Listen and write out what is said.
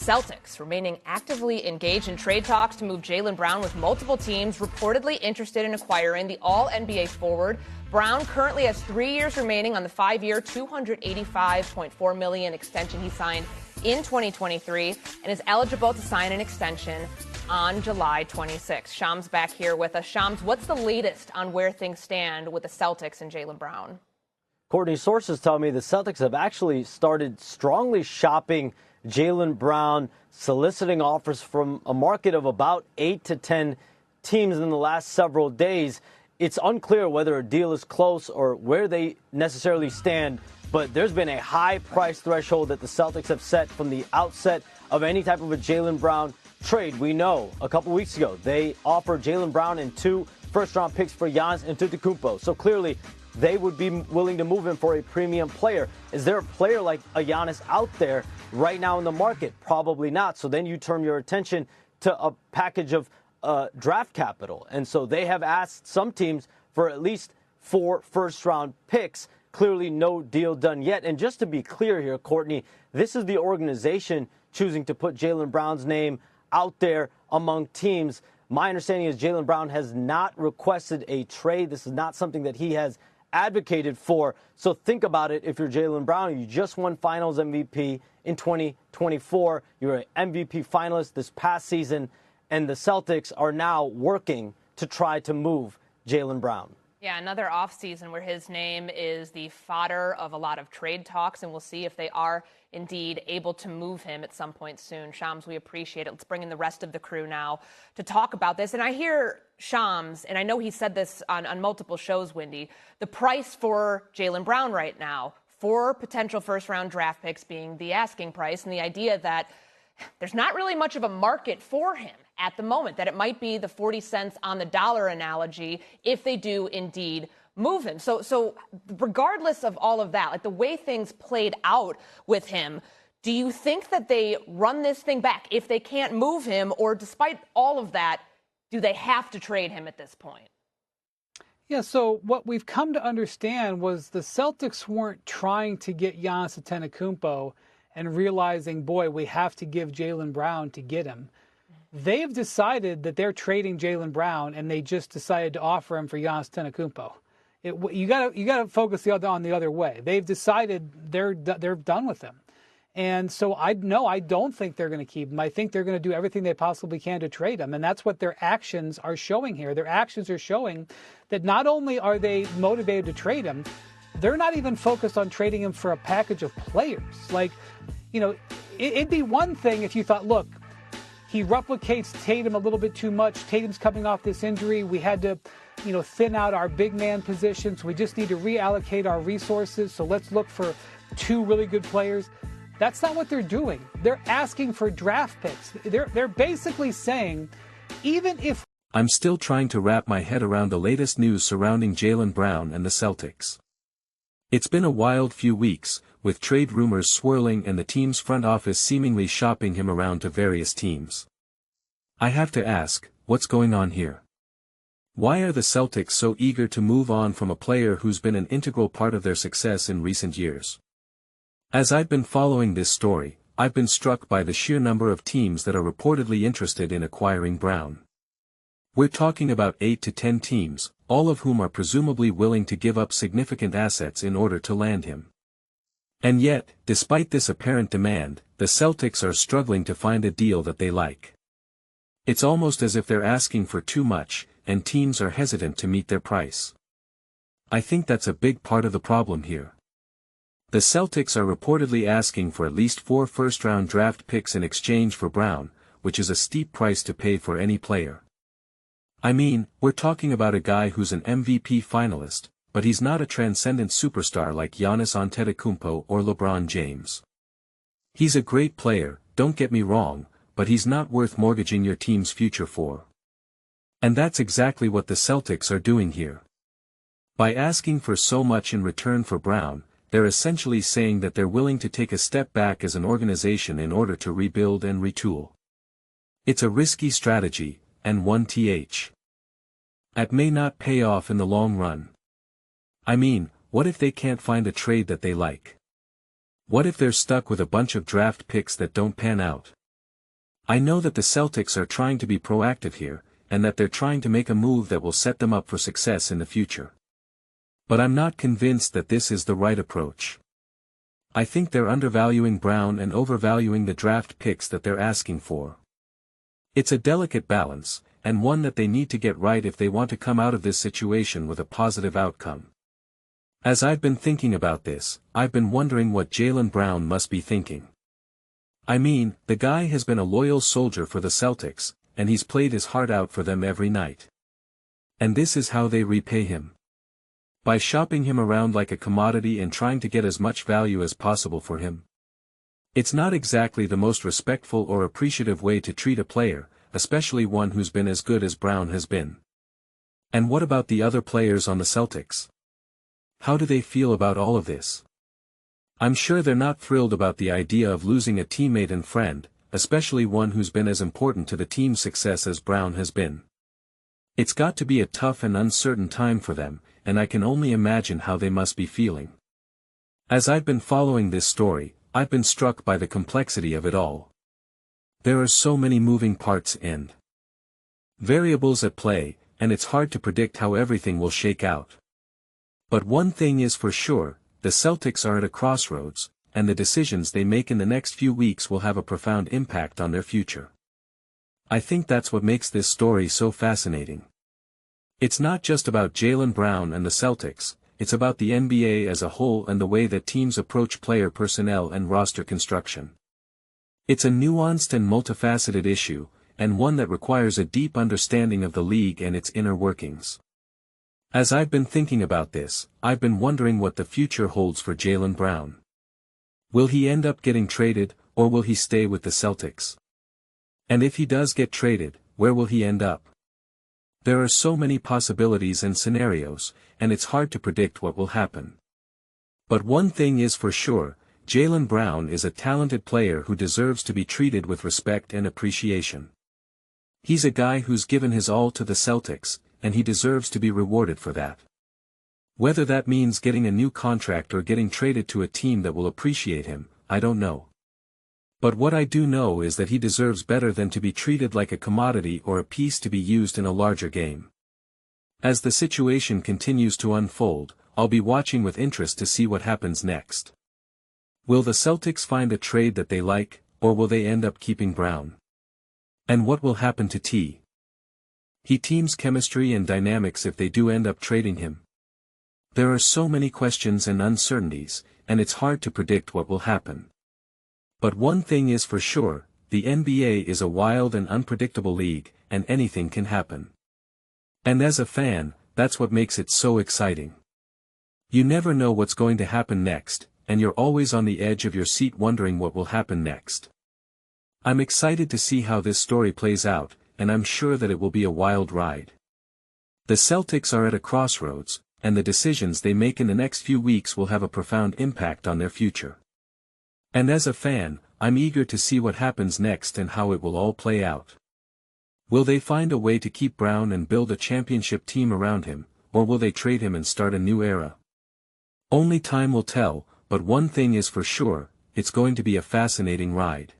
Celtics remaining actively engaged in trade talks to move Jaylen Brown, with multiple teams reportedly interested in acquiring the All-NBA forward. Brown currently has 3 years remaining on the 5-year, $285.4 million extension he signed in 2023 and is eligible to sign an extension on July 26. Shams back here with us. Shams, what's the latest on where things stand with the Celtics and Jaylen Brown? Courtney, sources tell me the Celtics have actually started strongly shopping Jaylen Brown, soliciting offers from a market of about 8 to 10 teams in the last several days. It's unclear whether a deal is close or where they necessarily stand, but there's been a high price threshold that the Celtics have set from the outset of any type of a Jaylen Brown trade. We know a couple weeks ago they offered Jaylen Brown and 2 first-round picks for Giannis Antetokounmpo. So clearly they would be willing to move him for a premium player. Is there a player like a Giannis out there right now in the market? Probably not. So then you turn your attention to a package of draft capital. And so they have asked some teams for at least 4 first-round picks. Clearly no deal done yet. And just to be clear here, Courtney, this is the organization choosing to put Jaylen Brown's name out there among teams. My understanding is Jaylen Brown has not requested a trade. This is not something that he has advocated for. So think about it. If you're Jaylen Brown, you just won Finals MVP in 2024. You're an MVP finalist this past season, and the Celtics are now working to try to move Jaylen Brown. Yeah, another offseason where his name is the fodder of a lot of trade talks, and we'll see if they are indeed able to move him at some point soon. Shams, we appreciate it. Let's bring in the rest of the crew now to talk about this. And I hear Shams, and I know he said this on multiple shows, Wendy, the price for Jaylen Brown right now, 4 potential first-round draft picks being the asking price, and the idea that there's not really much of a market for him at the moment, that it might be the 40 cents on the dollar analogy if they do indeed move him. So regardless of all of that, like the way things played out with him, do you think that they run this thing back if they can't move him, or despite all of that, do they have to trade him at this point? Yeah, so what we've come to understand was the Celtics weren't trying to get Giannis Antetokounmpo and realizing, boy, we have to give Jaylen Brown to get him. They've decided that they're trading Jaylen Brown, and they just decided to offer him for Giannis Antetokounmpo. You gotta focus on the other way. They've decided they're done with him, and so I don't think they're going to keep him. I think they're going to do everything they possibly can to trade him, and that's what their actions are showing here. Their actions are showing that not only are they motivated to trade him, they're not even focused on trading him for a package of players. Like, it'd be one thing if you thought, look, he replicates Tatum a little bit too much. Tatum's coming off this injury. We had to, thin out our big man positions. We just need to reallocate our resources. So let's look for 2 really good players. That's not what they're doing. They're asking for draft picks. They're basically saying, even if... I'm still trying to wrap my head around the latest news surrounding Jaylen Brown and the Celtics. It's been a wild few weeks, with trade rumors swirling and the team's front office seemingly shopping him around to various teams. I have to ask, what's going on here? Why are the Celtics so eager to move on from a player who's been an integral part of their success in recent years? As I've been following this story, I've been struck by the sheer number of teams that are reportedly interested in acquiring Brown. We're talking about 8 to 10 teams, all of whom are presumably willing to give up significant assets in order to land him. And yet, despite this apparent demand, the Celtics are struggling to find a deal that they like. It's almost as if they're asking for too much, and teams are hesitant to meet their price. I think that's a big part of the problem here. The Celtics are reportedly asking for at least 4 first-round draft picks in exchange for Brown, which is a steep price to pay for any player. I mean, we're talking about a guy who's an MVP finalist, but he's not a transcendent superstar like Giannis Antetokounmpo or LeBron James. He's a great player, don't get me wrong, but he's not worth mortgaging your team's future for. And that's exactly what the Celtics are doing here. By asking for so much in return for Brown, they're essentially saying that they're willing to take a step back as an organization in order to rebuild and retool. It's a risky strategy, and one that may not pay off in the long run. I mean, what if they can't find a trade that they like? What if they're stuck with a bunch of draft picks that don't pan out? I know that the Celtics are trying to be proactive here, and that they're trying to make a move that will set them up for success in the future. But I'm not convinced that this is the right approach. I think they're undervaluing Brown and overvaluing the draft picks that they're asking for. It's a delicate balance, and one that they need to get right if they want to come out of this situation with a positive outcome. As I've been thinking about this, I've been wondering what Jaylen Brown must be thinking. I mean, the guy has been a loyal soldier for the Celtics, and he's played his heart out for them every night. And this is how they repay him. By shopping him around like a commodity and trying to get as much value as possible for him. It's not exactly the most respectful or appreciative way to treat a player, especially one who's been as good as Brown has been. And what about the other players on the Celtics? How do they feel about all of this? I'm sure they're not thrilled about the idea of losing a teammate and friend, especially one who's been as important to the team's success as Brown has been. It's got to be a tough and uncertain time for them, and I can only imagine how they must be feeling. As I've been following this story, I've been struck by the complexity of it all. There are so many moving parts and variables at play, and it's hard to predict how everything will shake out. But one thing is for sure, the Celtics are at a crossroads, and the decisions they make in the next few weeks will have a profound impact on their future. I think that's what makes this story so fascinating. It's not just about Jaylen Brown and the Celtics, it's about the NBA as a whole and the way that teams approach player personnel and roster construction. It's a nuanced and multifaceted issue, and one that requires a deep understanding of the league and its inner workings. As I've been thinking about this, I've been wondering what the future holds for Jaylen Brown. Will he end up getting traded, or will he stay with the Celtics? And if he does get traded, where will he end up? There are so many possibilities and scenarios, and it's hard to predict what will happen. But one thing is for sure, Jaylen Brown is a talented player who deserves to be treated with respect and appreciation. He's a guy who's given his all to the Celtics, and he deserves to be rewarded for that. Whether that means getting a new contract or getting traded to a team that will appreciate him, I don't know. But what I do know is that he deserves better than to be treated like a commodity or a piece to be used in a larger game. As the situation continues to unfold, I'll be watching with interest to see what happens next. Will the Celtics find a trade that they like, or will they end up keeping Brown? And what will happen to He team's chemistry and dynamics if they do end up trading him? There are so many questions and uncertainties, and it's hard to predict what will happen. But one thing is for sure, the NBA is a wild and unpredictable league, and anything can happen. And as a fan, that's what makes it so exciting. You never know what's going to happen next, and you're always on the edge of your seat wondering what will happen next. I'm excited to see how this story plays out, and I'm sure that it will be a wild ride. The Celtics are at a crossroads, and the decisions they make in the next few weeks will have a profound impact on their future. And as a fan, I'm eager to see what happens next and how it will all play out. Will they find a way to keep Brown and build a championship team around him, or will they trade him and start a new era? Only time will tell, but one thing is for sure, it's going to be a fascinating ride.